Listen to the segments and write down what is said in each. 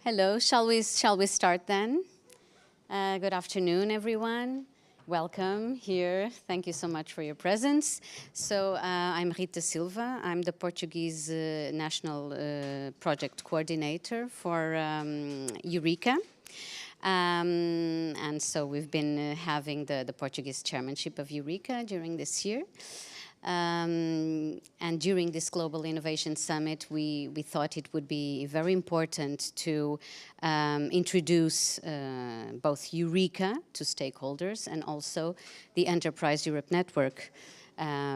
Hello, shall we start then? Good afternoon, everyone. Welcome here. Thank you so much for your presence. So I'm Rita Silva. I'm the Portuguese National Project Coordinator for Eureka. And so we've been having the Portuguese chairmanship of Eureka during this year. And during this Global Innovation Summit, we thought it would be very important to introduce both Eureka to stakeholders and also the Enterprise Europe Network,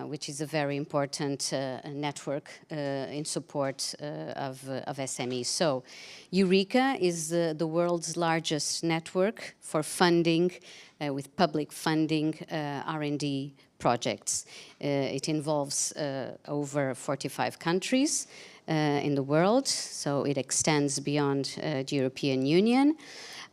which is a very important network in support of SMEs. So Eureka is the world's largest network for funding, with public funding, R&D projects. It involves over 45 countries in the world, so it extends beyond the European Union.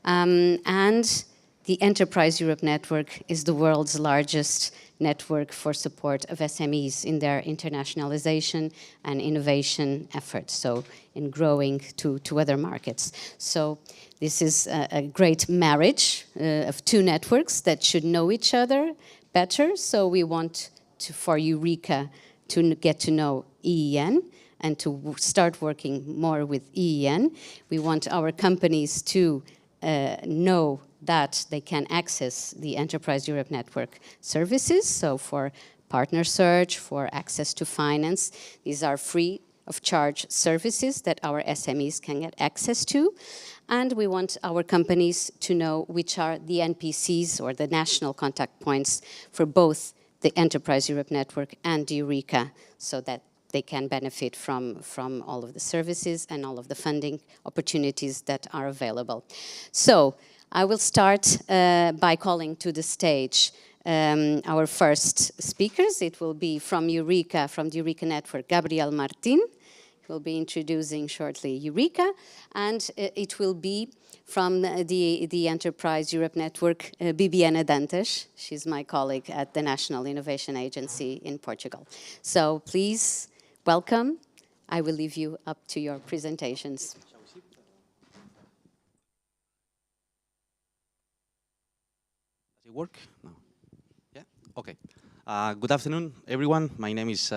And the Enterprise Europe Network is the world's largest network for support of SMEs in their internationalization and innovation efforts, so in growing to other markets. So this is a great marriage of two networks that should know each other better. So we want for Eureka to get to know EEN and to start working more with EEN. We want our companies to know that they can access the Enterprise Europe Network services. So for partner search, for access to finance, these are free of charge services that our SMEs can get access to. And we want our companies to know which are the NPCs or the national contact points for both the Enterprise Europe Network and Eureka, so that they can benefit from all of the services and all of the funding opportunities that are available. So I will start by calling to the stage our first speakers. It will be from Eureka, from the Eureka Network, Gabriel Martin. He will be introducing shortly Eureka, and it will be from the Enterprise Europe Network, Bibiana Dantas. She's my colleague at the National Innovation Agency in Portugal. So please, welcome. I will leave you up to your presentations. Does it work? No. Yeah? Okay. Good afternoon, everyone. My name is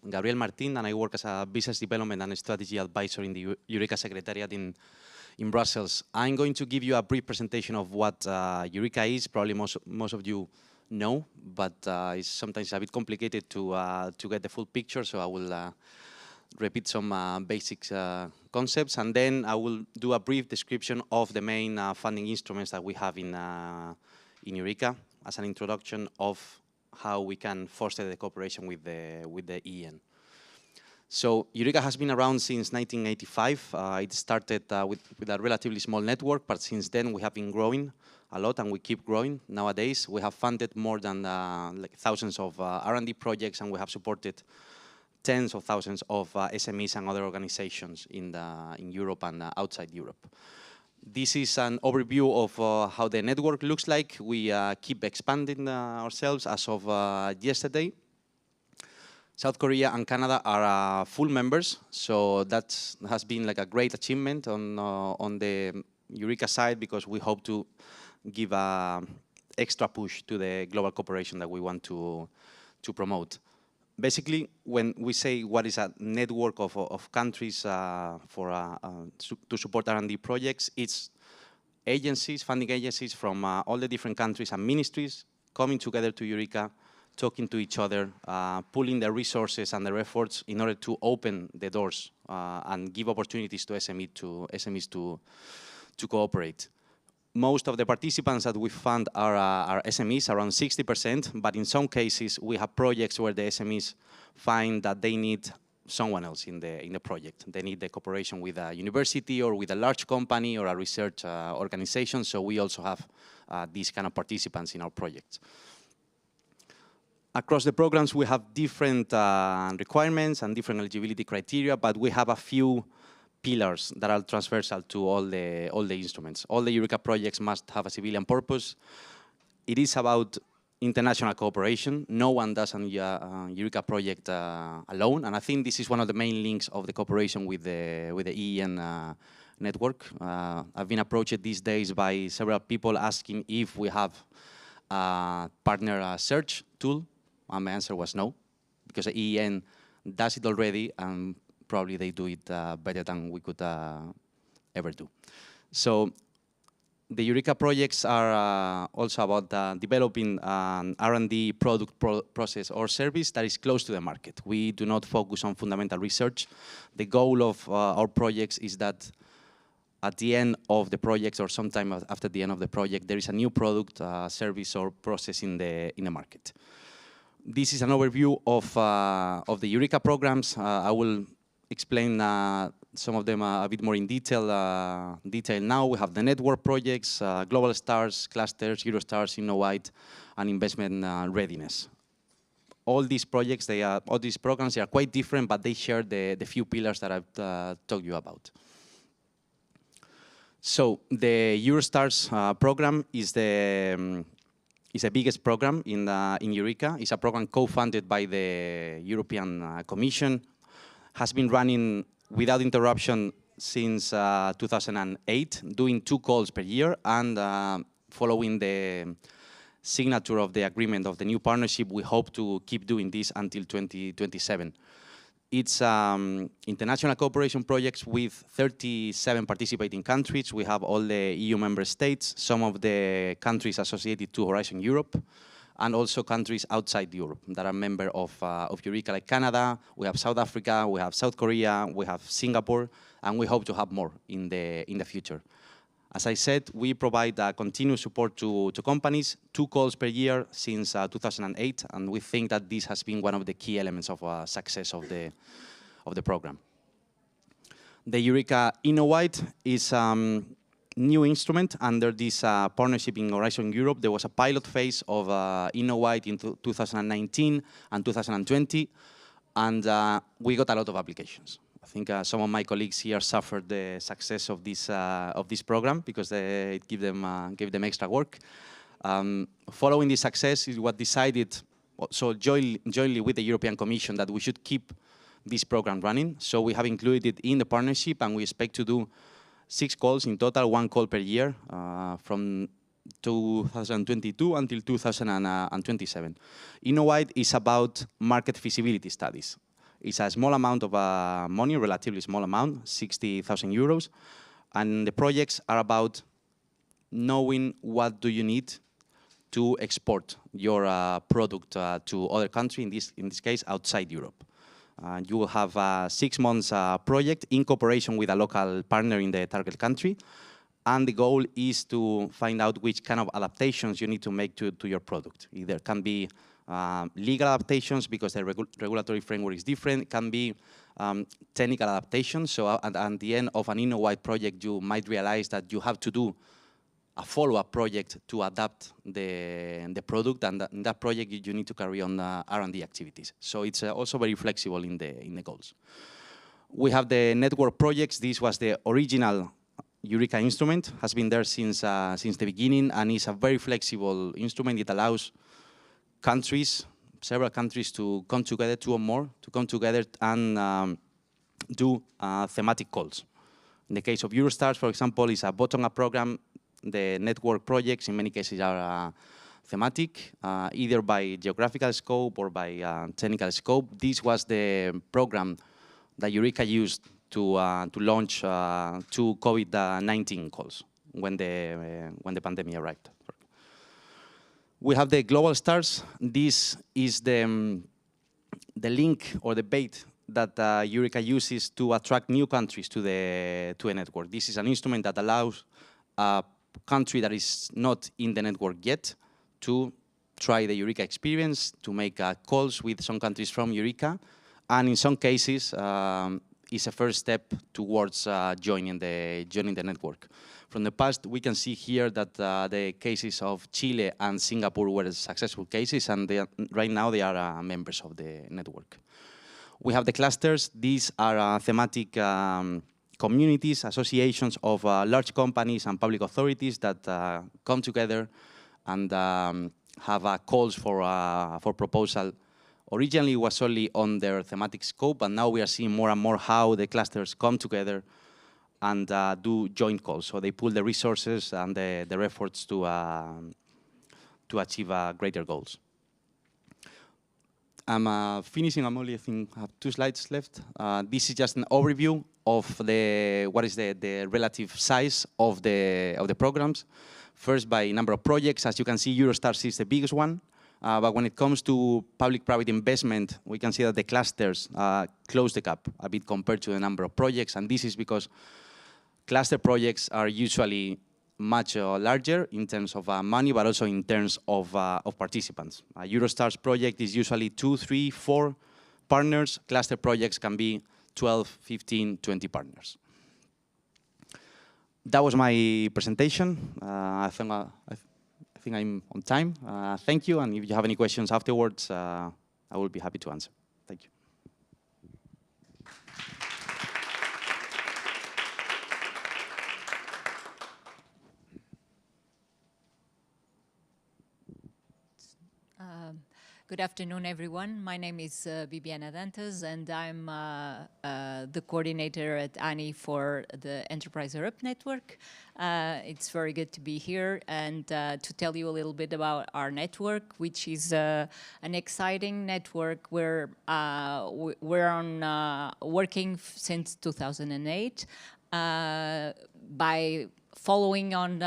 Gabriel Martin, and I work as a business development and strategy advisor in the Eureka Secretariat in Brussels. I'm going to give you a brief presentation of what Eureka is. Probably most of you know, but it's sometimes a bit complicated to get the full picture, so I will repeat some basic concepts, and then I will do a brief description of the main funding instruments that we have in Eureka as an introduction of how we can foster the cooperation with the EEN. So Eureka has been around since 1985. It started with a relatively small network, but since then we have been growing a lot, and we keep growing. Nowadays we have funded more than like thousands of R&D projects, and we have supported tens of thousands of SMEs and other organizations in Europe and outside Europe. This is an overview of how the network looks like. We keep expanding ourselves. As of yesterday, South Korea and Canada are full members, so that has been like a great achievement on the Eureka side, because we hope to give an extra push to the global cooperation that we want to promote. Basically, when we say what is a network of countries to support R&D projects, it's agencies, funding agencies from all the different countries and ministries coming together to Eureka, talking to each other, pooling their resources and their efforts in order to open the doors and give opportunities to SMEs to cooperate. Most of the participants that we fund are SMEs, around 60%, but in some cases we have projects where the SMEs find that they need someone else in the project. They need the cooperation with a university or with a large company or a research organization, so we also have these kind of participants in our projects. Across the programs we have different requirements and different eligibility criteria, but we have a few pillars that are transversal to all the instruments. All the Eureka projects must have a civilian purpose. It is about international cooperation. No one does an Eureka project alone, and I think this is one of the main links of the cooperation with the EEN network. I've been approached these days by several people asking if we have a partner search tool, and my answer was no, because the EEN does it already, and probably they do it better than we could ever do. So the Eureka projects are also about developing an R&D product process or service that is close to the market. We do not focus on fundamental research. The goal of our projects is that at the end of the project, or sometime after the end of the project, there is a new product, service, or process in the market. This is an overview of the Eureka programs. I will explain some of them a bit more in detail now. We have the network projects, global stars, clusters, Eurostars, Innowide, and investment readiness. All these projects, all these programs, they are quite different, but they share the few pillars that I've told you about. So the Eurostars program is the biggest program in Eureka. It's a program co-funded by the European Commission. Has been running without interruption since 2008, doing 2 calls per year, and following the signature of the agreement of the new partnership, we hope to keep doing this until 2027. It's international cooperation projects with 37 participating countries. We have all the EU member states, some of the countries associated to Horizon Europe, and also countries outside Europe that are member of Eureka, like Canada. We have South Africa, we have South Korea, we have Singapore, and we hope to have more in the future. As I said, we provide continuous support to companies, 2 calls per year since 2008, and we think that this has been one of the key elements of success of the program. The Eureka Innowide is new instrument under this partnership in Horizon Europe. There was a pilot phase of Innowide in 2019 and 2020, and we got a lot of applications. I think some of my colleagues here suffered the success of this program because it gave them extra work. Following this success is what decided, so jointly with the European Commission, that we should keep this program running. So we have included it in the partnership, and we expect to do 6 calls in total, 1 call per year, from 2022 until 2027. Innowide is about market feasibility studies. It's a small amount of money, relatively small amount, 60,000 euros. And the projects are about knowing what do you need to export your product to other countries, in this case, outside Europe. You will have a 6 months project in cooperation with a local partner in the target country. And the goal is to find out which kind of adaptations you need to make to your product. Either can be legal adaptations because the regulatory framework is different. It can be technical adaptations. So at the end of an Innowide project, you might realize that you have to do a follow-up project to adapt the product, and in that project you need to carry on R&D activities. So it's also very flexible in the goals. We have the network projects. This was the original Eureka instrument, has been there since the beginning, and is a very flexible instrument. It allows countries, several countries, to come together, 2 or more, to come together and do thematic calls. In the case of Eurostars, for example, it's a bottom-up program. The network projects, in many cases, are thematic, either by geographical scope or by technical scope. This was the program that Eureka used to launch 2 COVID-19 calls when the pandemic arrived. We have the global stars. This is the link or the bait that Eureka uses to attract new countries to a network. This is an instrument that allows a country that is not in the network yet to try the Eureka experience, to make calls with some countries from Eureka, and in some cases is a first step towards joining the network. From the past, we can see here that the cases of Chile and Singapore were successful cases, and right now they are members of the network. We have the clusters. These are thematic communities, associations of large companies and public authorities that come together and have calls for proposal. Originally, it was only on their thematic scope, but now we are seeing more and more how the clusters come together and do joint calls. So they pool the resources and their efforts to achieve greater goals. I'm finishing. I'm only, I think, have 2 slides left. This is just an overview of what is the relative size of the programs. First, by number of projects. As you can see, Eurostars is the biggest one. But when it comes to public-private investment, we can see that the clusters close the gap a bit compared to the number of projects. And this is because cluster projects are usually much larger in terms of money, but also in terms of participants. A Eurostars project is usually 2, 3, 4 partners. Cluster projects can be 12, 15, 20 partners. That was my presentation. I think I'm on time. Thank you, and if you have any questions afterwards, I will be happy to answer. Thank you. Good afternoon, everyone. My name is Bibiana Dantas, and I'm the coordinator at ANI for the Enterprise Europe Network. It's very good to be here and to tell you a little bit about our network, which is an exciting network where we're working since 2008 by following on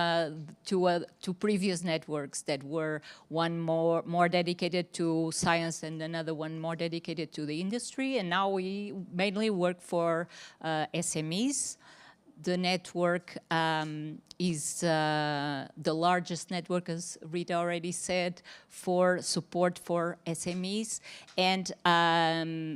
two previous networks that were one more dedicated to science and another one more dedicated to the industry. And now we mainly work for SMEs. The network is the largest network, as Rita already said, for support for SMEs and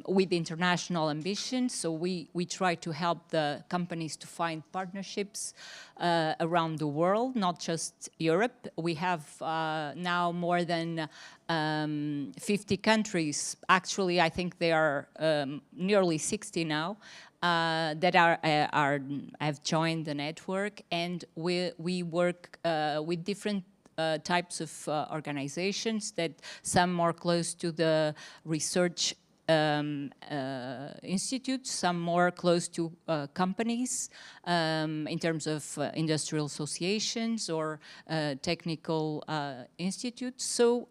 with international ambition. So we try to help the companies to find partnerships around the world, not just Europe. We have now more than 50 countries. Actually, I think they are nearly 60 now. That have joined the network, and we work with different types of organizations, that some more close to the research institutes, some more close to companies in terms of industrial associations or technical institutes. So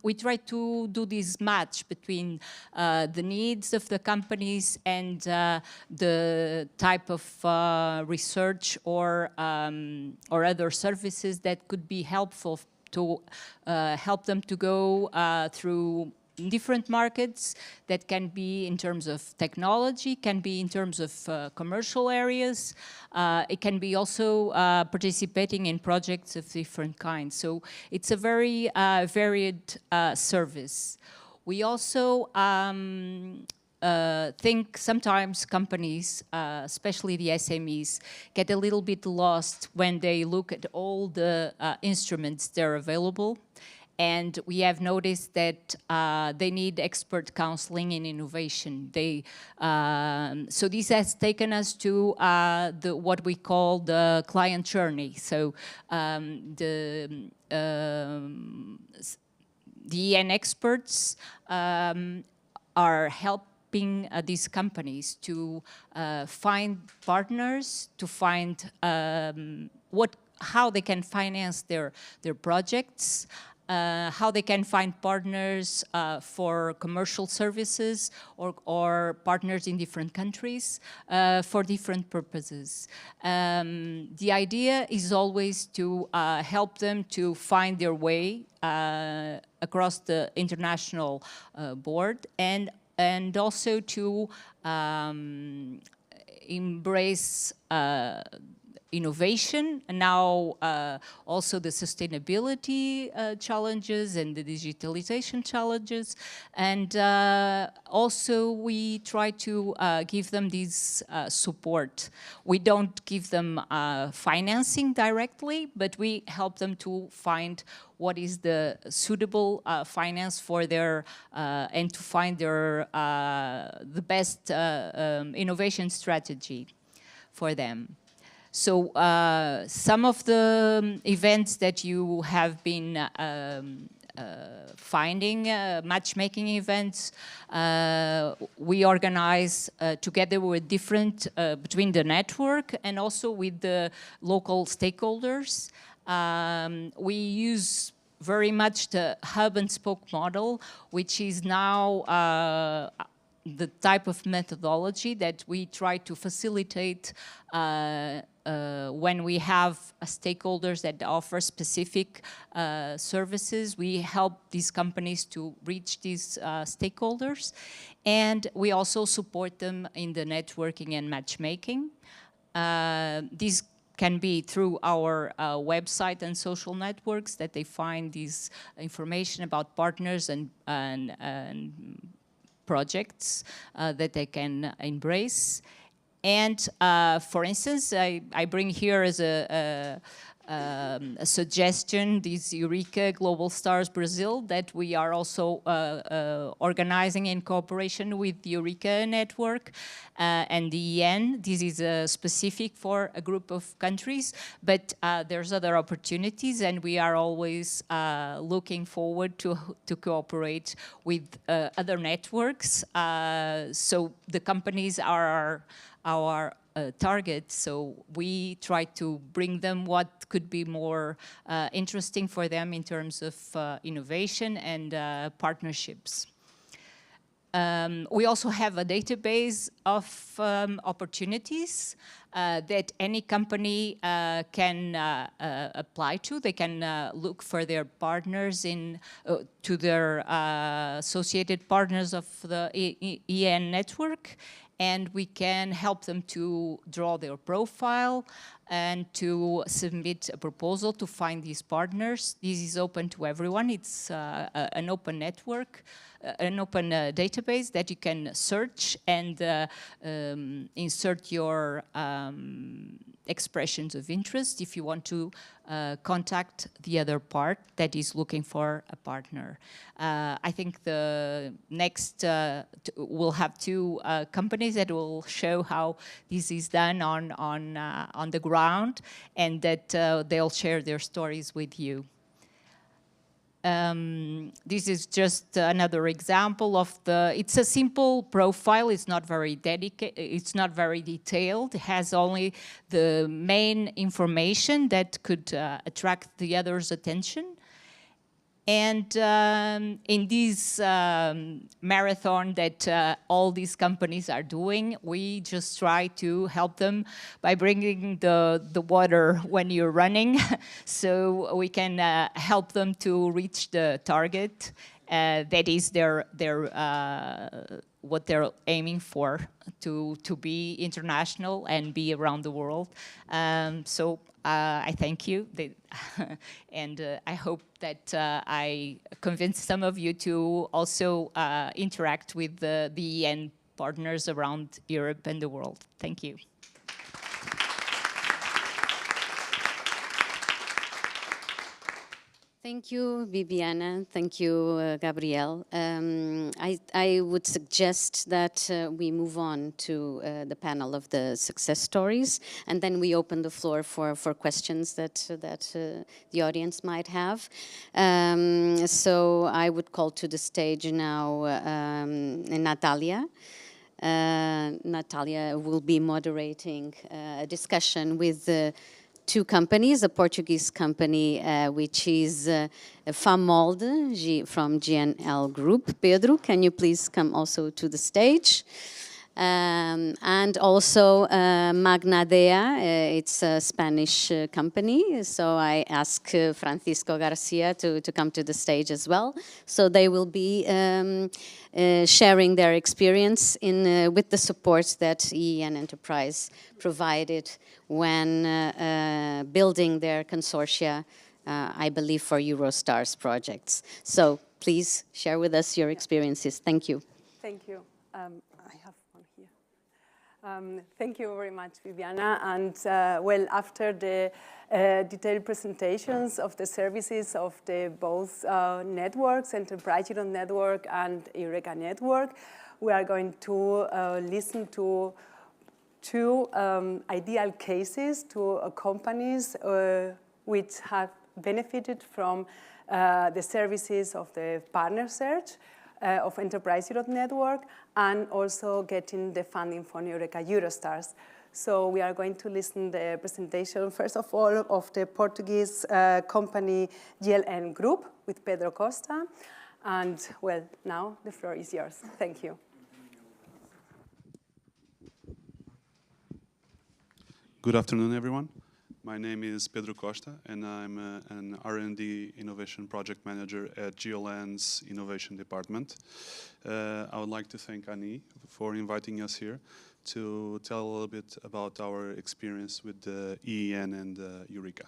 we try to do this match between the needs of the companies and the type of research or other services that could be helpful to help them to go through different markets. That can be in terms of technology, can be in terms of commercial areas. It can be also participating in projects of different kinds. So it's a very varied service. We also think sometimes companies, especially the SMEs, get a little bit lost when they look at all the instruments that are available. And we have noticed that they need expert counseling in innovation. So this has taken us to what we call the client journey. So the EEN experts are helping these companies to find partners, to find how they can finance their projects, how they can find partners for commercial services or partners in different countries for different purposes. The idea is always to help them to find their way across the international board, and also to embrace innovation, and now also the sustainability challenges and the digitalization challenges. And also we try to give them this support. We don't give them financing directly, but we help them to find what is the suitable finance for their, and to find their the best innovation strategy for them. So some of the events that you have been finding matchmaking events. We organize together with different, between the network and also with the local stakeholders. We use very much the hub and spoke model, which is now the type of methodology that we try to facilitate when we have stakeholders that offer specific services. We help these companies to reach these stakeholders, and we also support them in the networking and matchmaking. These can be through our website and social networks that they find this information about partners and projects that they can embrace. And for instance, I bring here as a suggestion this Eureka Global Stars Brazil that we are also organizing in cooperation with the Eureka network and the EEN. This is specific for a group of countries, but there's other opportunities, and we are always looking forward to cooperate with other networks. So the companies are our target, so we try to bring them what could be more interesting for them in terms of innovation and partnerships. We also have a database of opportunities that any company can apply to. They can look for their partners to their associated partners of the EEN network, and we can help them to draw their profile and to submit a proposal to find these partners. This is open to everyone. It's an open network, an open database that you can search and insert your expressions of interest if you want to contact the other part that is looking for a partner. I think the next, we'll have two companies that will show how this is done on the ground, and that they'll share their stories with you. This is just another example of it's a simple profile. It's not very it's not very detailed. It has only the main information that could attract the other's attention. And in this marathon that all these companies are doing, we just try to help them by bringing the water when you're running, so we can help them to reach the target that is what they're aiming for, to be international and be around the world. So I thank you, and I hope that I convinced some of you to also interact with the EEN partners around Europe and the world. Thank you. Thank you, Viviana. Thank you, Gabriel. I would suggest that we move on to the panel of the success stories, and then we open the floor for questions that the audience might have. So I would call to the stage now Natalia. Natalia will be moderating a discussion with two companies, a Portuguese company, which is FAMOLDE from GNL Group. Pedro, can you please come also to the stage? And also Magnadea, it's a Spanish company, so I ask Francisco Garcia to come to the stage as well. So they will be sharing their experience with the support that EEN Enterprise provided when building their consortia, I believe, for Eurostars projects. So please share with us your experiences. Thank you. Thank you. I have one here. Thank you very much, Viviana. And well, after the detailed presentations of the services of the both networks, Enterprise Europe Network and Eureka Network, we are going to listen to two ideal cases to companies which have benefited from the services of the partner search of Enterprise Europe Network, and also getting the funding for Eureka Eurostars. So we are going to listen to the presentation, first of all, of the Portuguese company EEN Group with Pedro Costa. And, well, now the floor is yours. Thank you. Good afternoon, everyone. My name is Pedro Costa, and I'm an R&D Innovation Project Manager at EEN's Innovation Department. I would like to thank Annie for inviting us here to tell a little bit about our experience with the EEN and Eureka.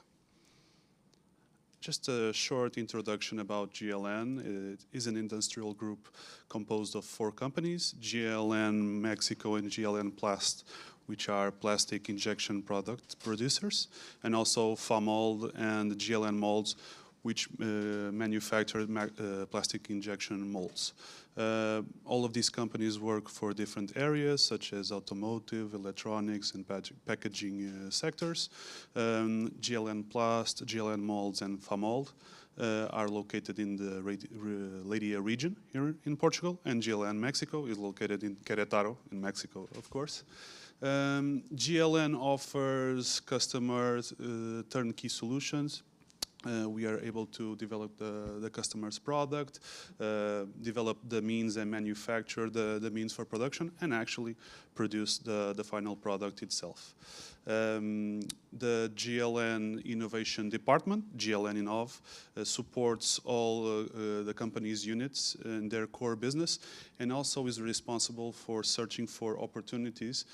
Just a short introduction about EEN. It is an industrial group composed of 4 companies, EEN Mexico and EEN Plast, which are plastic injection product producers, and also FAMOLD and EEN Molds, which manufacture plastic injection molds. All of these companies work for different areas, such as automotive, electronics, and packaging sectors. EEN Plast, EEN Molds, and FAMOLD are located in the Leiria region here in Portugal, and EEN Mexico is located in Querétaro, in Mexico, of course. EEN offers customers turnkey solutions. We are able to develop the customer's product, develop the means and manufacture the means for production, and actually produce the final product itself. The EEN Innovation Department, EEN Innov, supports all the company's units in their core business, and also is responsible for searching for opportunities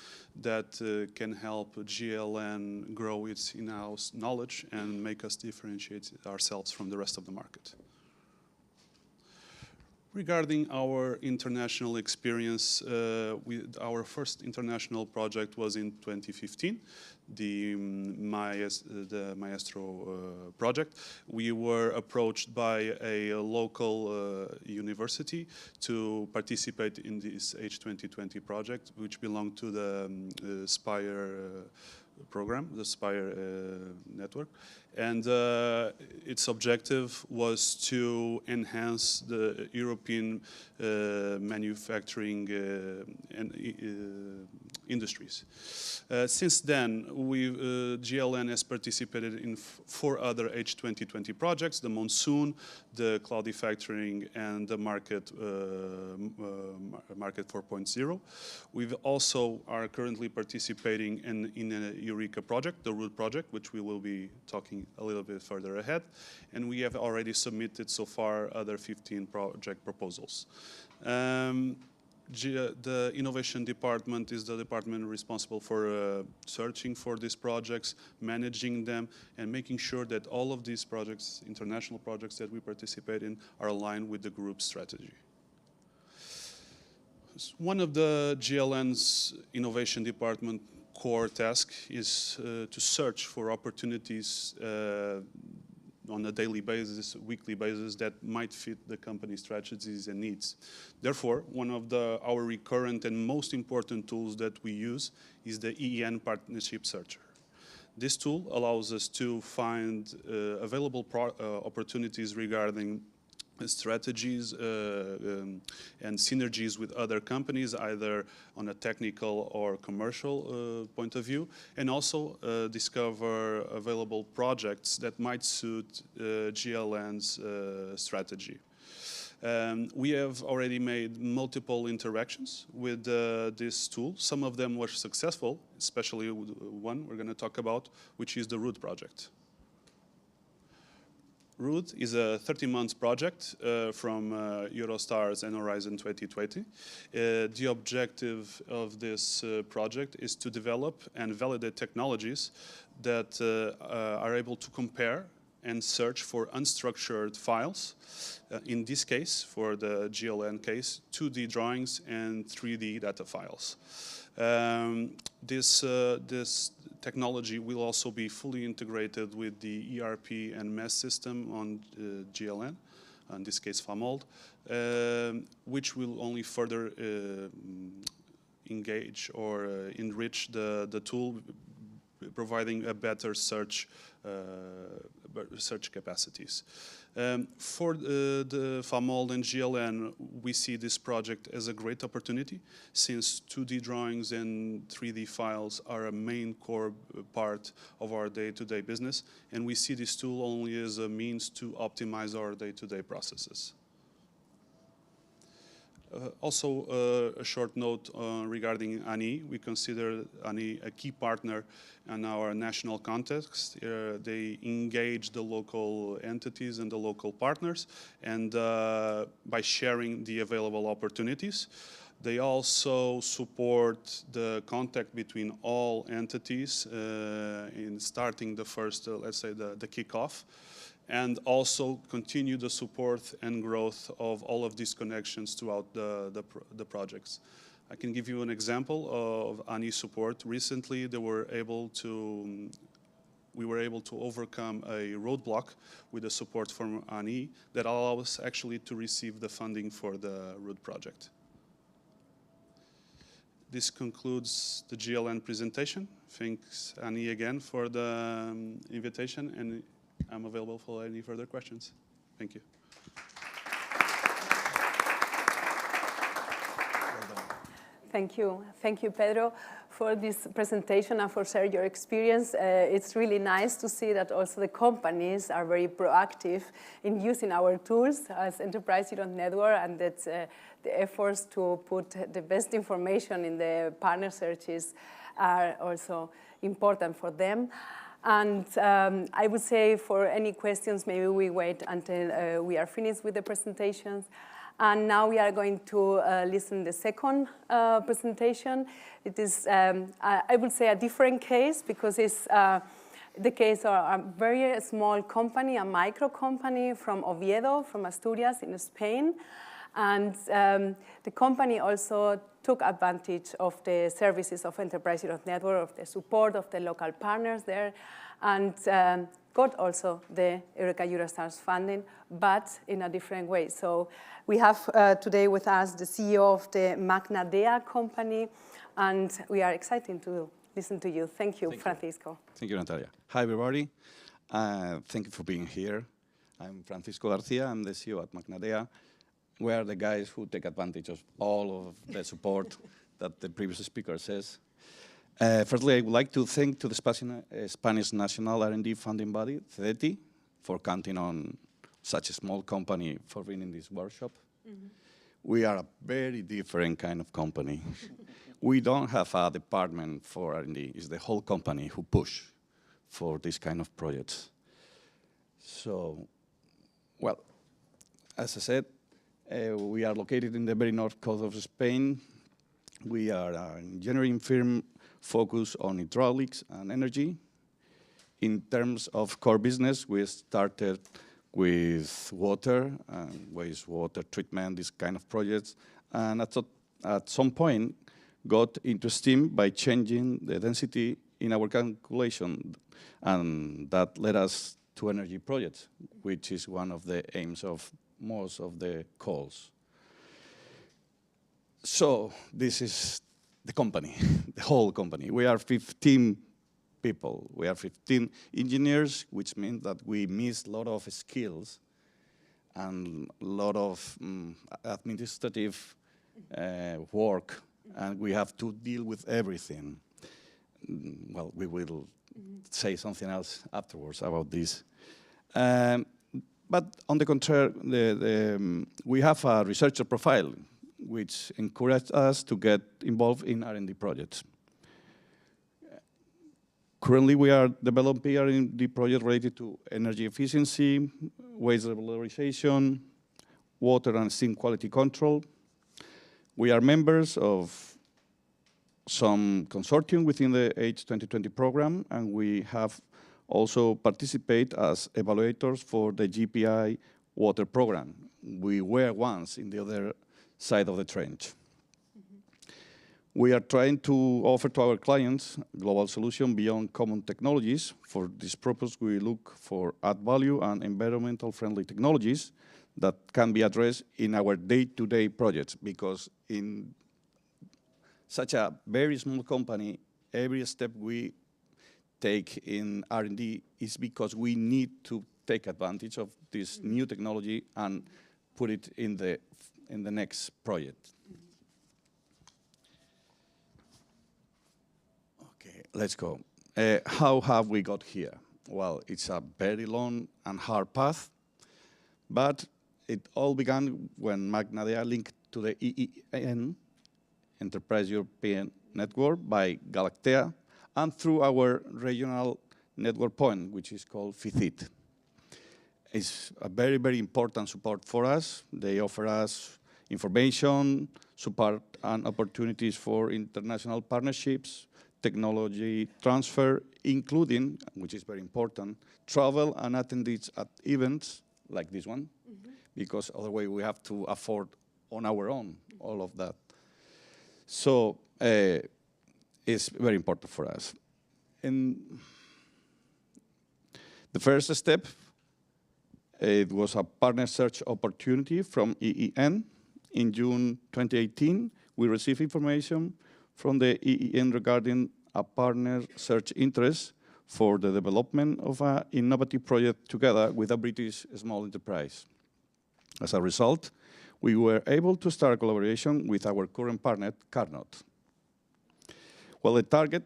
that can help EEN grow its in-house knowledge and make us differentiate ourselves from the rest of the market. Regarding our international experience, our first international project was in 2015, the Maestro project. We were approached by a local university to participate in this H2020 project, which belonged to the Spire program, the Spire network. And its objective was to enhance the European manufacturing and industries. Since then, EEN has participated in 4 other H2020 projects: the Monsoon, the Cloudy Factoring, and the Market 4.0. We also are currently participating in a Eureka project, the Root project, which we will be talking a little bit further ahead. And we have already submitted so far other 15 project proposals. The Innovation Department is the department responsible for searching for these projects, managing them, and making sure that all of these projects, international projects that we participate in, are aligned with the group strategy. One of the EEN's Innovation Department core task is to search for opportunities on a daily basis, weekly basis, that might fit the company's strategies and needs. Therefore, one of our recurrent and most important tools that we use is the EEN Partnership Searcher. This tool allows us to find available opportunities regarding strategies and synergies with other companies, either on a technical or commercial point of view, and also discover available projects that might suit EEN's strategy. We have already made multiple interactions with this tool. Some of them were successful, especially one we're going to talk about, which is the Root project. Root is a 30-month project from Eurostars and Horizon 2020. The objective of this project is to develop and validate technologies that are able to compare and search for unstructured files. In this case, for the EEN case, 2D drawings and 3D data files. This technology will also be fully integrated with the ERP and MES system on EEN, in this case FAMOLD, which will only further engage or enrich the tool providing a better search capacities. For the FAMOLD and GLN, we see this project as a great opportunity, since 2D drawings and 3D files are a main core part of our day-to-day business, and we see this tool only as a means to optimize our day-to-day processes. Also, a short note regarding ANI. We consider ANI a key partner in our national context. They engage the local entities and the local partners, and by sharing the available opportunities. They also support the contact between all entities in starting the first, let's say, the kickoff, and also continue the support and growth of all of these connections throughout the projects. I can give you an example of ANI support. Recently, we were able to overcome a roadblock with the support from ANI that allowed us actually to receive the funding for the road project. This concludes the GLN presentation. Thanks, ANI, again for the invitation, and I'm available for any further questions. Thank you. Thank you. Thank you, Pedro, for this presentation and for sharing your experience. It's really nice to see that also the companies are very proactive in using our tools as Enterprise Europe Network, and that the efforts to put the best information in the partner searches are also important for them. And I would say for any questions, maybe we wait until we are finished with the presentations. And now we are going to listen to the second presentation. It is, I would say, a different case, because it's the case of a very small company, a micro company from Oviedo, from Asturias in Spain. And the company also took advantage of the services of Enterprise Europe Network, of the support of the local partners there, and got also the Eureka Eurostars funding, but in a different way. So we have today with us the CEO of the Magna Dea company, and we are excited to listen to you. Thank you, Francisco. Thank you, Natalia. Hi, everybody. Thank you for being here. I'm Francisco Garcia. I'm the CEO at Magna Dea. We are the guys who take advantage of all of the support that the previous speaker says. Firstly, I would like to thank to the Spanish National R&D funding body, CEDETI, for counting on such a small company for being in this workshop. Mm-hmm. We are a very different kind of company. We don't have a department for R&D. It's the whole company who push for this kind of projects. So, well, as I said, we are located in the very north coast of Spain. We are an engineering firm focused on hydraulics and energy. In terms of core business, we started with water and wastewater treatment, this kind of projects, and at some point got into steam by changing the density in our calculation, and that led us to energy projects, which is one of the aims of most of the calls. So this is the company, the whole company. We are 15 people. We are 15 engineers, which means that we miss a lot of skills and a lot of administrative work, and we have to deal with everything. Well, we will say something else afterwards about this. But on the contrary, we have a researcher profile, which encouraged us to get involved in R&D projects. Currently, we are developing R&D projects related to energy efficiency, waste regularization, water and steam quality control. We are members of some consortium within the H2020 program, and we have also participate as evaluators for the GPI water program. We were once in the other side of the trench. Mm-hmm. We are trying to offer to our clients global solution beyond common technologies. For this purpose, we look for add value and environmental friendly technologies that can be addressed in our day-to-day projects, because in such a very small company, every step we take in R&D is because we need to take advantage of this new technology and put it in the next project. Okay, let's go. How have we got here? Well, it's a very long and hard path, but it all began when Magna Dea linked to the EEN, Enterprise European Network, by Galactea, and through our regional network point, which is called FICIT. It's a very, very important support for us. They offer us information, support, and opportunities for international partnerships, technology transfer, including, which is very important, travel and attendance at events like this one, because otherwise we have to afford on our own all of that. So it's very important for us. And the first step, it was a partner search opportunity from EEN. In June 2018, we received information from the EEN regarding a partner search interest for the development of an innovative project together with a British small enterprise. As a result, we were able to start a collaboration with our current partner, Carnot. Well, the target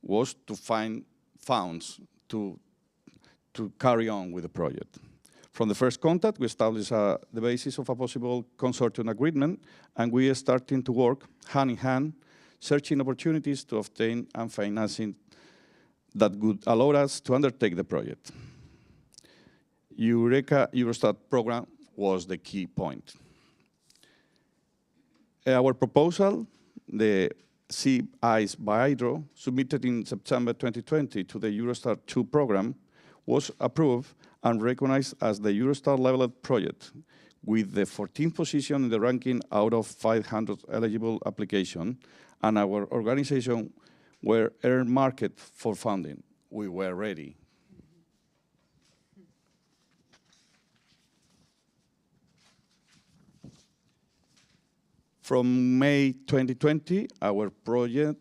was to find funds to carry on with the project. From the first contact, we established the basis of a possible consortium agreement, and we are starting to work hand in hand, searching opportunities to obtain and financing that would allow us to undertake the project. Eureka Eurostat program was the key point. Our proposal, the Sea Ice by Hydro, submitted in September 2020 to the Eurostar 2 program, was approved and recognized as the Eurostar leveled project, with the 14th position in the ranking out of 500 eligible applications, and our organization were earmarked for funding. We were ready. From May 2020, our project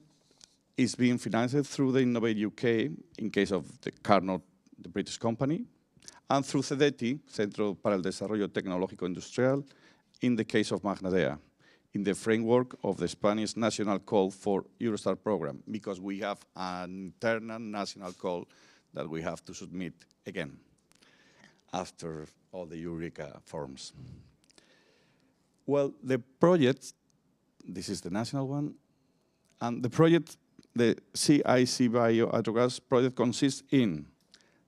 is being financed through the Innovate UK, in case of the Carnot, the British company, and through CEDETI, Centro para el Desarrollo Tecnológico Industrial, in the case of Magna Dea, in the framework of the Spanish national call for Eurostar program, because we have an internal national call that we have to submit again after all the Eureka forms. Well, the project, this is the national one, and the project, the CIC Biohydrogas project, consists in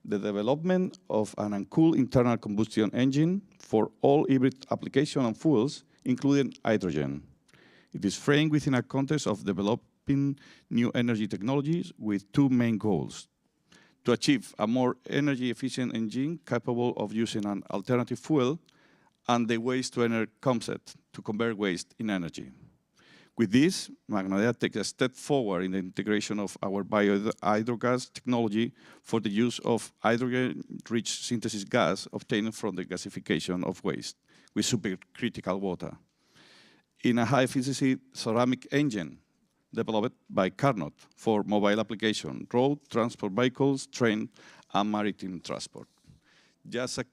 the development of an uncooled internal combustion engine for all hybrid application and fuels, including hydrogen. It is framed within a context of developing new energy technologies with two main goals: to achieve a more energy-efficient engine capable of using an alternative fuel, and the waste-to-energy concept, to convert waste in energy. With this, Magna Dea takes a step forward in the integration of our biohydrogas technology for the use of hydrogen-rich synthesis gas obtained from the gasification of waste with supercritical water, in a high-efficiency ceramic engine developed by Carnot for mobile application, road transport vehicles, train, and maritime transport. Just a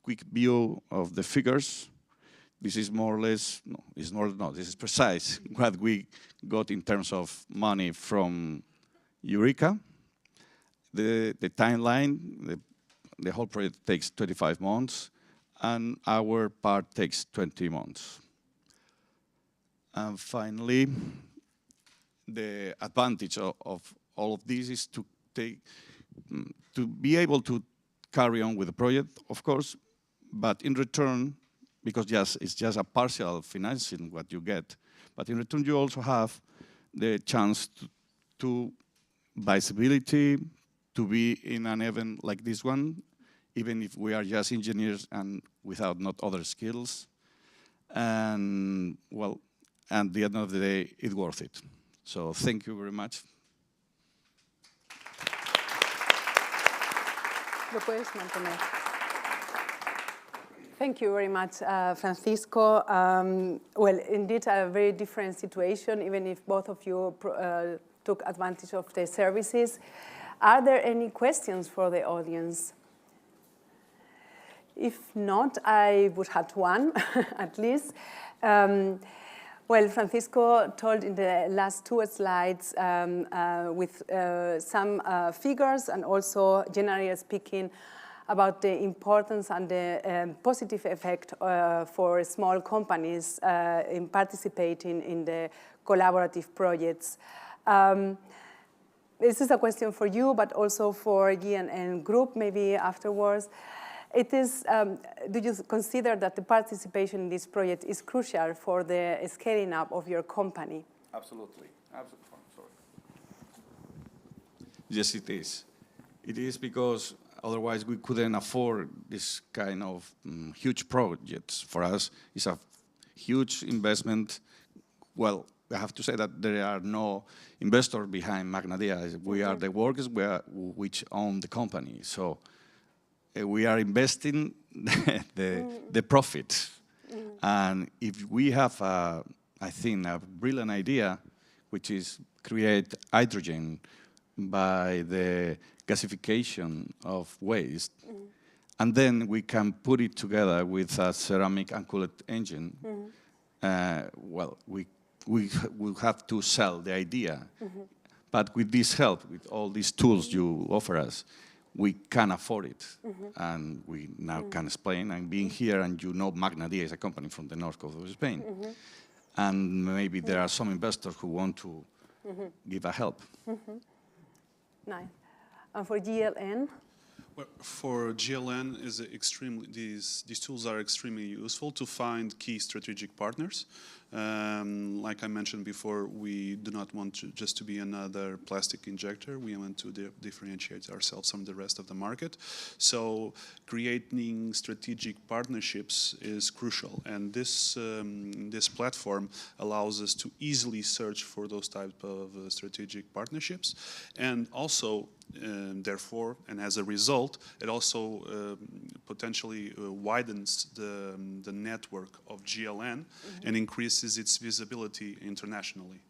quick view of the figures. This is more or less, this is precise what we got in terms of money from Eureka. The timeline, the whole project takes 25 months, and our part takes 20 months. And finally, the advantage of all of this is to be able to carry on with the project, of course, but in return, because it's just a partial financing what you get, but in return you also have the chance to visibility, to be in an event like this one, even if we are just engineers and without not other skills. And well, at the end of the day, it's worth it. So thank you very much. Lo puedes mantener. Thank you very much, Francisco. Well, indeed, a very different situation, even if both of you took advantage of the services. Are there any questions for the audience? If not, I would have one, at least. Well, Francisco told in the last 2 slides with some figures and also generally speaking about the importance and the positive effect for small companies in participating in the collaborative projects. This is a question for you, but also for EEN group, maybe afterwards. It is, do you consider that the participation in this project is crucial for the scaling up of your company? Absolutely. Absolutely. Sorry. Yes, it is. It is because otherwise we couldn't afford this kind of huge projects. For us, it's a huge investment. Well, I have to say that there are no investors behind Magnadea. We are the workers which own the company. So we are investing the profit. And if we have, I think, a brilliant idea, which is create hydrogen by the gasification of waste, and then we can put it together with a ceramic uncooled engine, well, we will have to sell the idea. But with this help, with all these tools you offer us, we can afford it, and we now can explain. And being here, and you know, Magnadea is a company from the north coast of Spain, and maybe there are some investors who want to give a help. Nice. And for GLN? Well, for GLN, is extremely, these tools are extremely useful to find key strategic partners. Like I mentioned before, we do not want just to be another plastic injector. We want to differentiate ourselves from the rest of the market. So creating strategic partnerships is crucial. And this, this platform allows us to easily search for those type of strategic partnerships. And also, therefore, and as a result, it also potentially widens the network of GLN and increases its visibility internationally.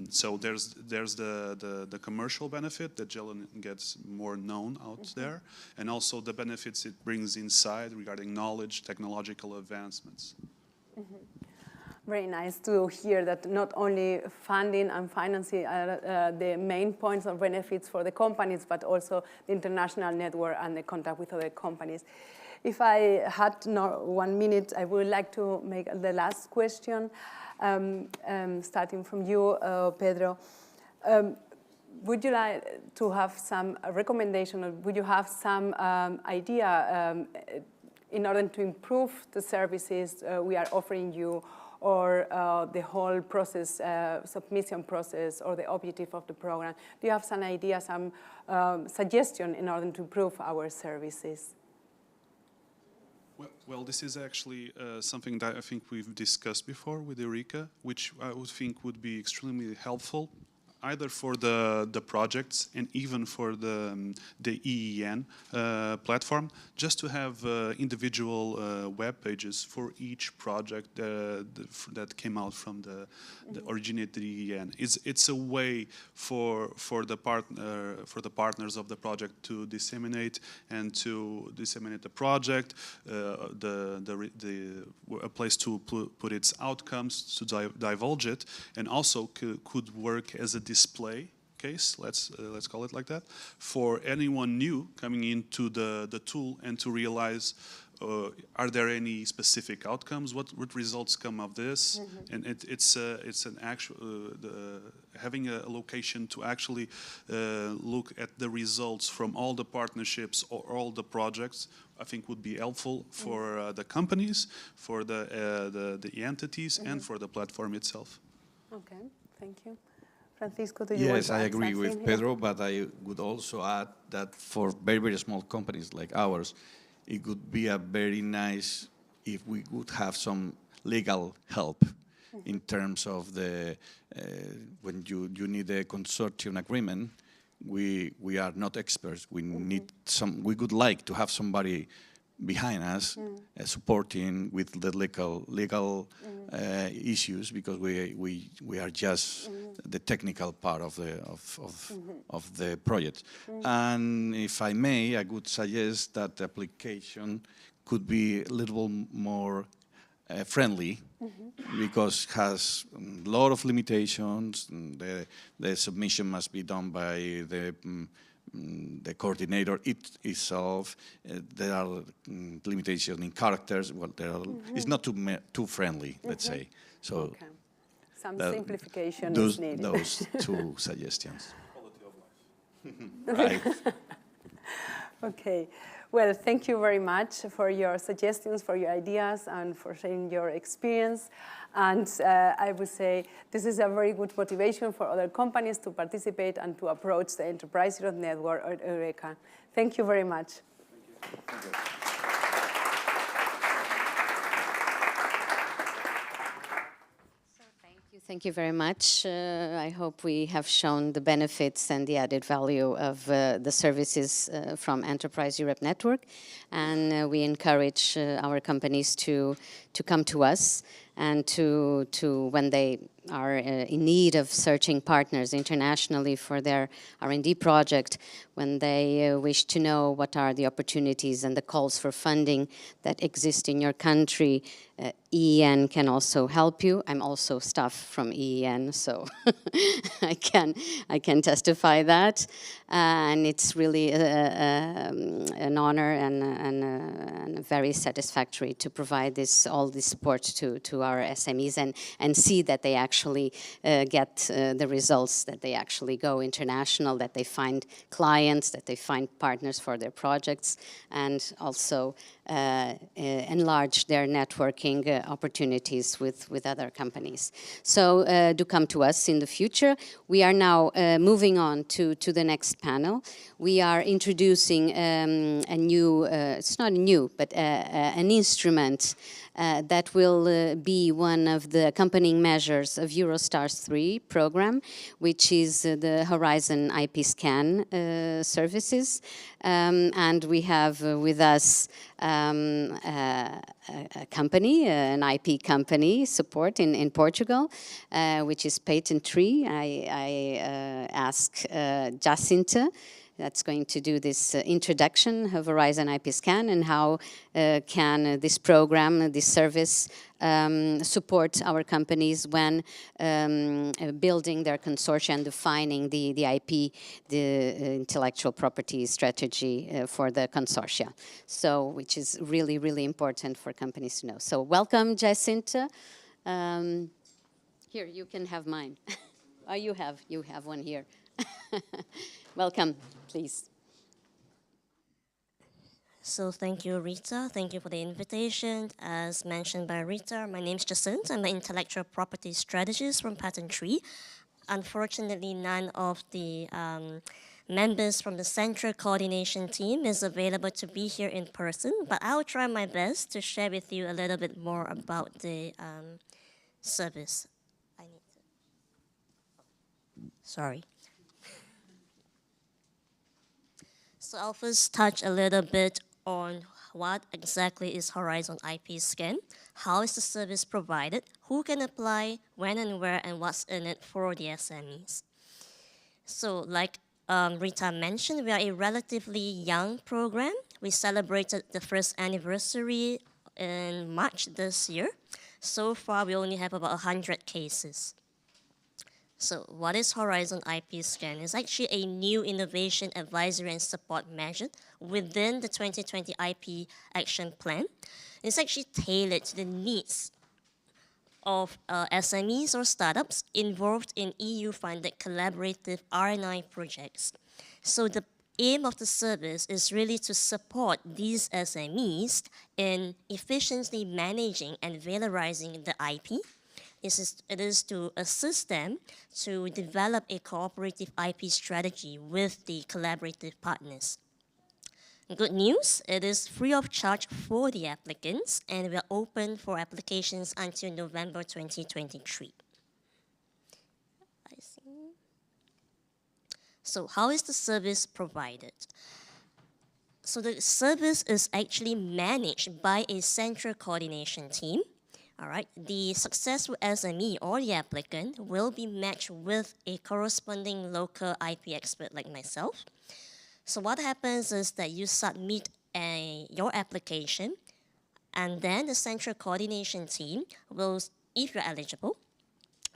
So there's the commercial benefit that GLN gets more known out there, and also the benefits it brings inside regarding knowledge, technological advancements. Very nice to hear that not only funding and financing are the main points of benefits for the companies, but also the international network and the contact with other companies. If I had 1 minute, I would like to make the last question, starting from you, Pedro. Would you like to have some recommendation, or would you have some idea in order to improve the services we are offering you, or the whole process, submission process, or the objective of the program? Do you have some idea, some suggestion in order to improve our services? Well, this is actually something that I think we've discussed before with Eureka, which I would think would be extremely helpful, either for the projects and even for the EEN platform, just to have individual web pages for each project that came out from the originated EEN. It's a way for the partners of the project to disseminate the project, a place to put its outcomes, to divulge it, and also could work as a display case, let's call it like that, for anyone new coming into the tool and to realize, are there any specific outcomes? What results come of this? And it's an actual having a location to actually look at the results from all the partnerships or all the projects. I think would be helpful for the companies, for the entities, and for the platform itself. Okay, thank you. Francisco, do you want to Yes, I add agree with something Pedro, but I would also add that for very, very small companies like ours, it would be a very nice if we would have some legal help in terms of the when you need a consortium agreement. We are not experts. We need some. We would like to have somebody behind us, supporting with the legal issues, because we are just the technical part of the project. And if I may, I would suggest that the application could be a little more friendly, because it has a lot of limitations. The submission must be done by the coordinator itself. There are limitations in characters. Well, it's not too friendly, let's say. So, okay. Some simplification those, is needed. Those two suggestions. Right. Okay. Well, thank you very much for your suggestions, for your ideas, and for sharing your experience. And I would say this is a very good motivation for other companies to participate and to approach the Enterprise Europe Network or Eureka. Thank you very much. Thank you. Thank you very much. I hope we have shown the benefits and the added value of the services from Enterprise Europe Network, and we encourage our companies to come to us and to when they are in need of searching partners internationally for their R&D project, when they wish to know what are the opportunities and the calls for funding that exist in your country. EEN can also help you. I'm also staff from EEN, so I can testify that, and it's really an honor and very satisfactory to provide all this support to our SMEs and see that they actually get the results, that they actually go international, that they find clients, that they find partners for their projects, and also enlarge their networking opportunities with other companies. So do come to us in the future. We are now moving on to the next panel. We are introducing a new, it's not new, but an instrument that will be one of the accompanying measures of Eurostars 3 program, which is the Horizon IP Scan services. And we have with us a company, an IP company support in Portugal, which is Patent Tree. I ask Jacinta, that's going to do this introduction of Horizon IP Scan and how can this program, this service, support our companies when building their consortia and defining the IP, the intellectual property strategy for the consortia. So, which is really, really important for companies to know. So welcome, Jacinta. Here, you can have mine. Oh, you have one here. Welcome, please. So thank you, Rita. Thank you for the invitation. As mentioned by Rita, my name is Jacinta. I'm an intellectual property strategist from Patent Tree. Unfortunately, none of the members from the central coordination team is available to be here in person, but I'll try my best to share with you a little bit more about the service. Sorry. So I'll first touch a little bit on what exactly is Horizon IP Scan, how is the service provided, who can apply, when and where, and what's in it for the SMEs. So like Rita mentioned, we are a relatively young program. We celebrated the first anniversary in March this year. So far, we only have about 100 cases. So what is Horizon IP Scan? It's actually a new innovation advisory and support measure within the 2020 IP Action Plan. It's actually tailored to the needs of SMEs or startups involved in EU-funded collaborative R&I projects. So the aim of the service is really to support these SMEs in efficiently managing and valorizing the IP. It is to assist them to develop a cooperative IP strategy with the collaborative partners. Good news, it is free of charge for the applicants, and we are open for applications until November 2023. I see. So how is the service provided? So the service is actually managed by a central coordination team. All right, the successful SME or the applicant will be matched with a corresponding local IP expert like myself. So what happens is that you submit your application, and then the central coordination team will, if you're eligible,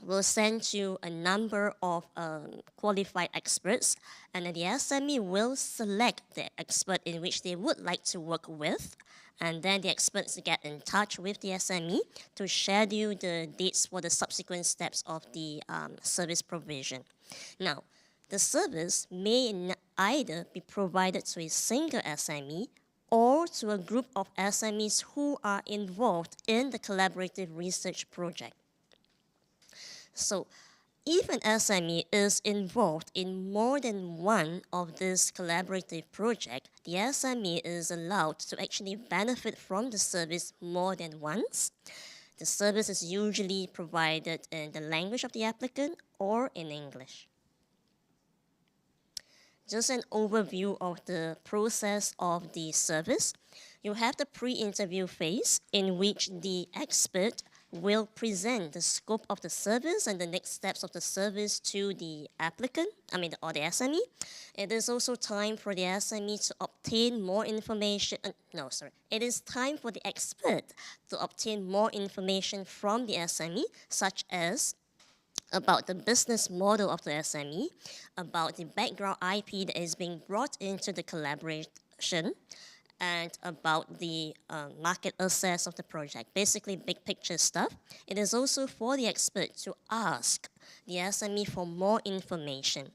will send you a number of qualified experts, and then the SME will select the expert in which they would like to work with, and then the experts get in touch with the SME to schedule the dates for the subsequent steps of the service provision. Now, the service may either be provided to a single SME or to a group of SMEs who are involved in the collaborative research project. So, if an SME is involved in more than one of these collaborative projects, the SME is allowed to actually benefit from the service more than once. The service is usually provided in the language of the applicant or in English. Just an overview of the process of the service. You have the pre-interview phase in which the expert will present the scope of the service and the next steps of the service to the applicant, or the SME. It is also time for the SME to obtain more information. It is time for the expert to obtain more information from the SME, such as about the business model of the SME, about the background IP that is being brought into the collaboration, and about the market access of the project, basically big picture stuff. It is also for the expert to ask the SME for more information,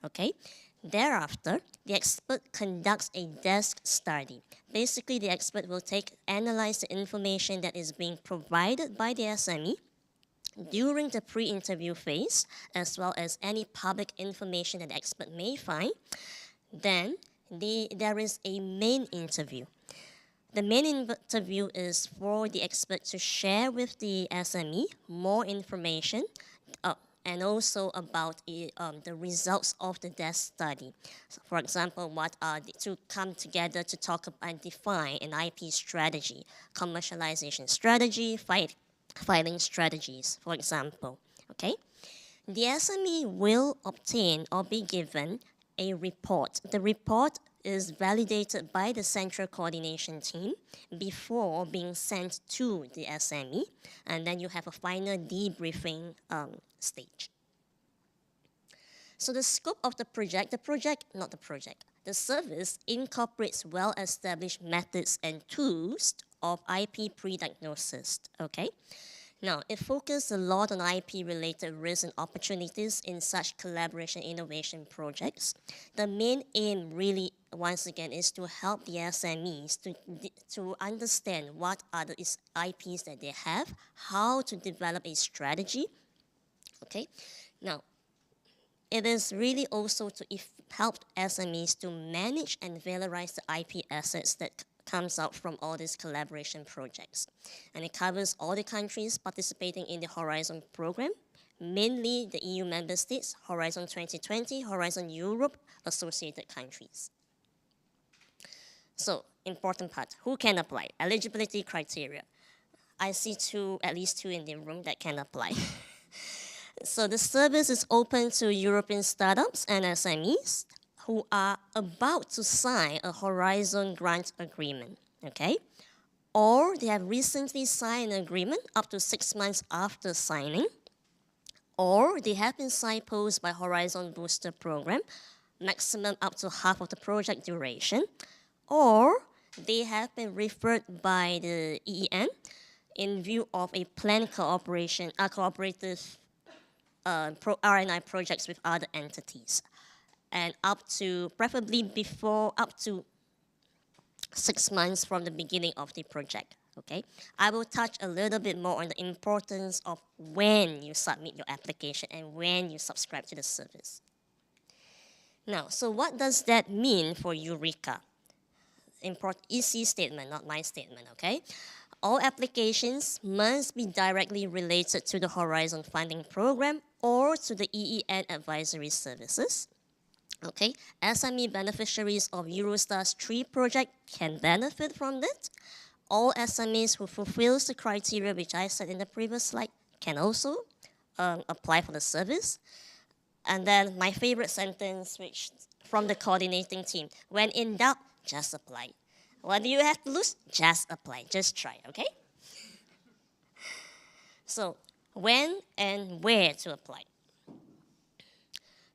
okay? Thereafter, the expert conducts a desk study. Basically, the expert will analyze the information that is being provided by the SME during the pre-interview phase, as well as any public information that the expert may find. Then there is a main interview. The main interview is for the expert to share with the SME more information and also about the results of the desk study. So for example, to come together to talk about and define an IP strategy, commercialization strategy, filing strategies, for example, okay? The SME will obtain or be given a report. The report is validated by the central coordination team before being sent to the SME, and then you have a final debriefing stage. So the scope of the service incorporates well-established methods and tools of IP pre-diagnosis, okay? Now, it focuses a lot on IP-related risks and opportunities in such collaboration innovation projects. The main aim really, once again, is to help the SMEs to understand what are the IPs that they have, how to develop a strategy, okay? Now, it is really also to help SMEs to manage and valorize the IP assets that comes out from all these collaboration projects. And it covers all the countries participating in the Horizon program, mainly the EU member states, Horizon 2020, Horizon Europe, associated countries. So, important part, who can apply? Eligibility criteria. I see at least two in the room that can apply. So the service is open to European startups and SMEs who are about to sign a Horizon grant agreement, okay? Or they have recently signed an agreement up to 6 months after signing, or they have been signposted by Horizon Booster Program, maximum up to half of the project duration, or they have been referred by the EEN in view of a planned cooperative R&I projects with other entities, and preferably up to 6 months from the beginning of the project, okay? I will touch a little bit more on the importance of when you submit your application and when you subscribe to the service. Now, so what does that mean for Eureka? Important EC statement, not my statement, okay? All applications must be directly related to the Horizon funding program or to the EEN advisory services. Okay, SME beneficiaries of Eurostar's 3 project can benefit from it. All SMEs who fulfills the criteria which I said in the previous slide can also apply for the service. And then my favorite sentence, which from the coordinating team, when in doubt, just apply. What do you have to lose? Just apply, just try, okay? So, when and where to apply?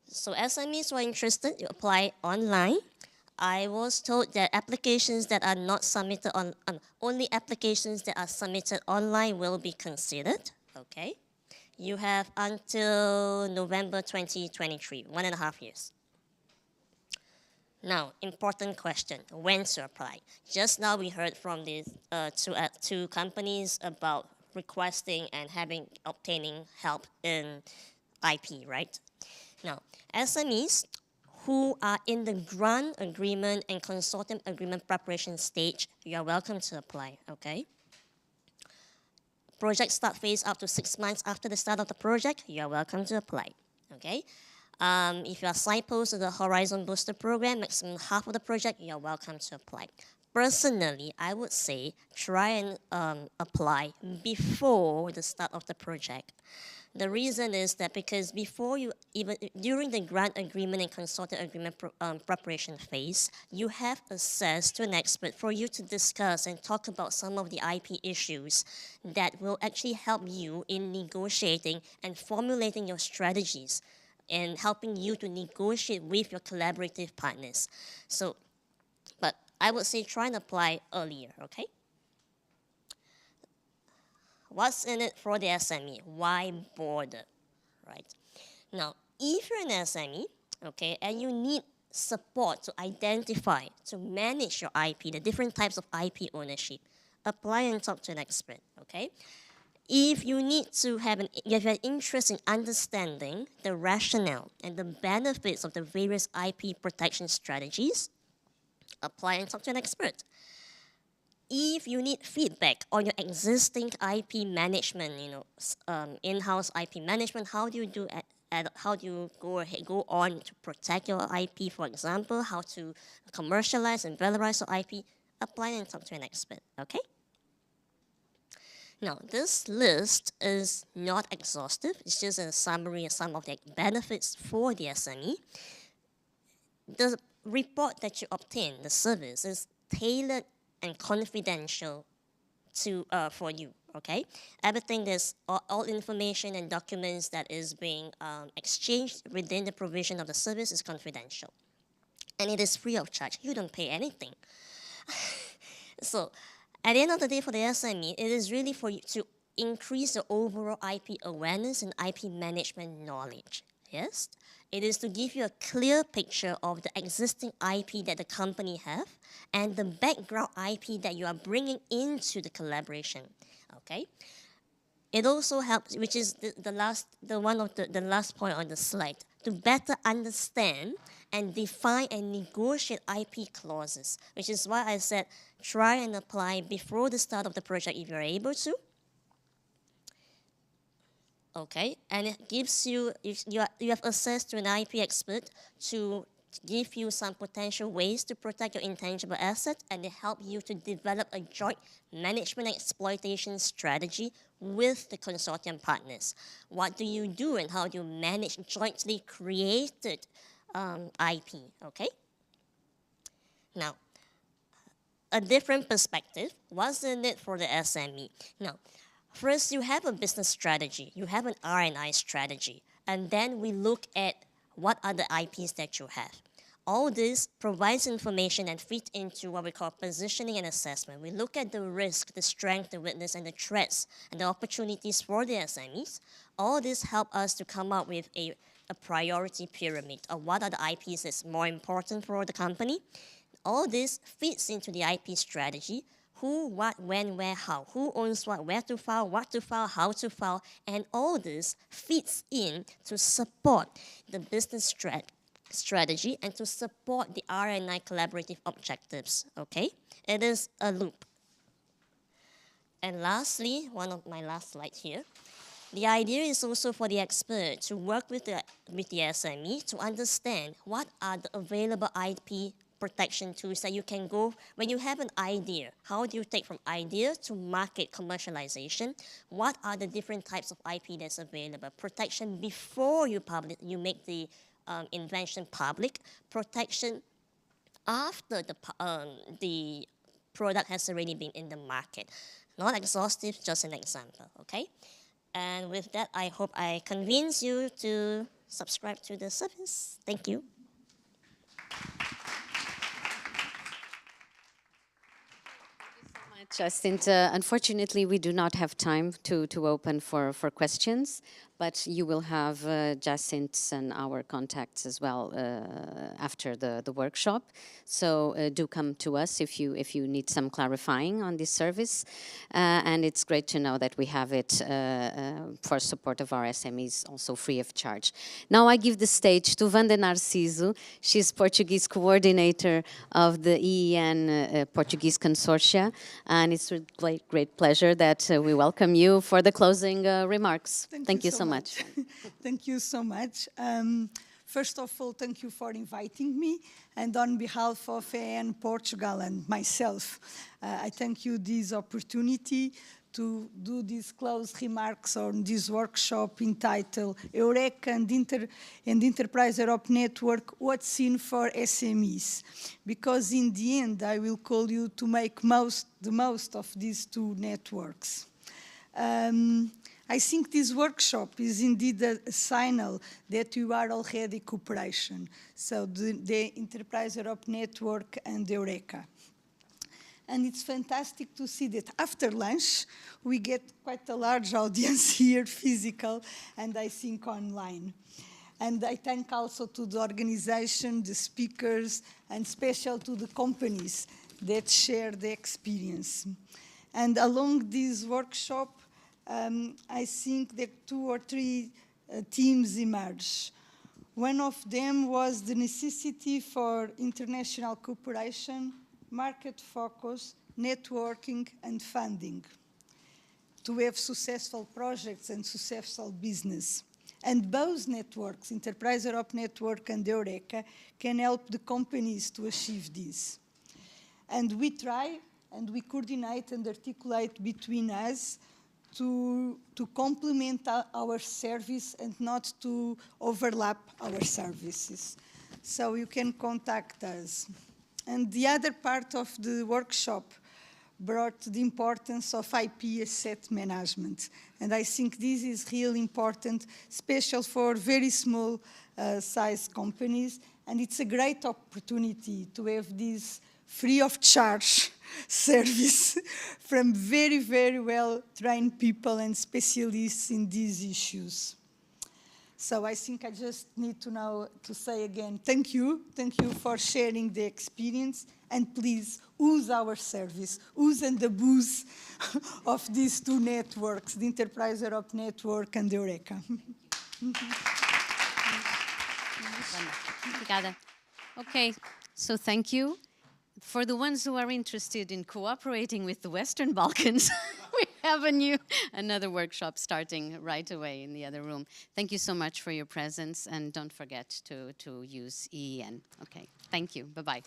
So SMEs who are interested, you apply online. I was told that applications that are not submitted only applications that are submitted online will be considered, okay? You have until November 2023, 1.5 years. Now, important question, when to apply? Just now we heard from these two companies about requesting and obtaining help in IP, right? Now, SMEs who are in the grant agreement and consortium agreement preparation stage, you are welcome to apply, okay? Project start phase up to 6 months after the start of the project, you are welcome to apply, okay? If you are signposted to the Horizon Booster Program, maximum half of the project, you are welcome to apply. Personally, I would say try and apply before the start of the project. The reason is that because during the grant agreement and consortium agreement preparation phase, you have access to an expert for you to discuss and talk about some of the IP issues that will actually help you in negotiating and formulating your strategies and helping you to negotiate with your collaborative partners. So, but I would say try and apply earlier, okay? What's in it for the SME? Why bother, right? Now, if you're an SME, okay, and you need support to identify, to manage your IP, the different types of IP ownership, apply and talk to an expert, okay? If you need to have an interest in understanding the rationale and the benefits of the various IP protection strategies, apply and talk to an expert. If you need feedback on your existing IP management, in-house IP management, how do you do how do you go on to protect your IP, for example, how to commercialize and valorize your IP, apply and talk to an expert, okay? Now, this list is not exhaustive. It's just a summary of some of the benefits for the SME. The report that you obtain, the service, is tailored and confidential for you, okay? Everything is all information and documents that is being exchanged within the provision of the service is confidential. And it is free of charge. You don't pay anything. So, at the end of the day, for the SME, it is really for you to increase the overall IP awareness and IP management knowledge, yes? It is to give you a clear picture of the existing IP that the company have and the background IP that you are bringing into the collaboration, okay? It also helps, which is the last point on the slide, to better understand and define and negotiate IP clauses, which is why I said try and apply before the start of the project if you're able to. Okay, and it gives you, you have access to an IP expert to give you some potential ways to protect your intangible asset, and they help you to develop a joint management and exploitation strategy with the consortium partners. What do you do and how do you manage jointly created IP, okay? Now, a different perspective, what's in it for the SME? Now, first, you have a business strategy, you have an R&I strategy, and then we look at what are the IPs that you have. All this provides information and fits into what we call positioning and assessment. We look at the risk, the strength, the weakness, and the threats, and the opportunities for the SMEs. All this help us to come up with a priority pyramid of what are the IPs that's more important for the company. All this fits into the IP strategy. Who, what, when, where, how. Who owns what, where to file, what to file, how to file. And all this fits in to support the business strategy and to support the R&I collaborative objectives, okay? It is a loop. And lastly, one of my last slides here, The idea is also for the expert to work with the SME to understand what are the available IP protection tools that you can go when you have an idea. How do you take from idea to market commercialization? What are the different types of IP that's available? Protection before you make the invention public. Protection after the product has already been in the market. Not exhaustive, just an example, okay? And with that, I hope I convince you to subscribe to the service. Thank you. Jacinta, unfortunately, we do not have time to open for questions, but you will have Jacinta's and our contacts as well after the workshop. So do come to us if you need some clarifying on this service. And it's great to know that we have it for support of our SMEs, also free of charge. Now I give the stage to Wanda Narciso. She's Portuguese coordinator of the EEN Portuguese Consortia. And it's with great pleasure that we welcome you for the closing remarks. Thank you so much. Thank you so much. First of all, thank you for inviting me. And on behalf of EEN Portugal and myself, I thank you this opportunity to do these closed remarks on this workshop entitled Eureka and Enterprise Europe Network, What's in for SMEs? Because in the end, I will call you to make the most of these two networks. I think this workshop is indeed a signal that you are already cooperation. So the Enterprise Europe Network and Eureka. And it's fantastic to see that after lunch, we get quite a large audience here, physical, and I think online. And I thank also to the organization, the speakers, and special to the companies that share the experience. And along this workshop, I think that 2 or 3 themes emerge. One of them was the necessity for international cooperation, market focus, networking, and funding to have successful projects and successful business. And both networks, Enterprise Europe Network and Eureka, can help the companies to achieve this. And we try, and we coordinate and articulate between us to complement our service and not to overlap our services. So you can contact us. And the other part of the workshop brought the importance of IP asset management. And I think this is really important, especially for very small size companies. And it's a great opportunity to have this free of charge service from very, very well-trained people and specialists in these issues. So I think I just need to say again, thank you for sharing the experience, and please use our service, use and abuse of these two networks, the Enterprise Europe Network and the Eureka. Obrigada. Okay, so thank you. For the ones who are interested in cooperating with the Western Balkans, we have another workshop starting right away in the other room. Thank you so much for your presence, and don't forget to use EEN. Okay, thank you. Bye-bye.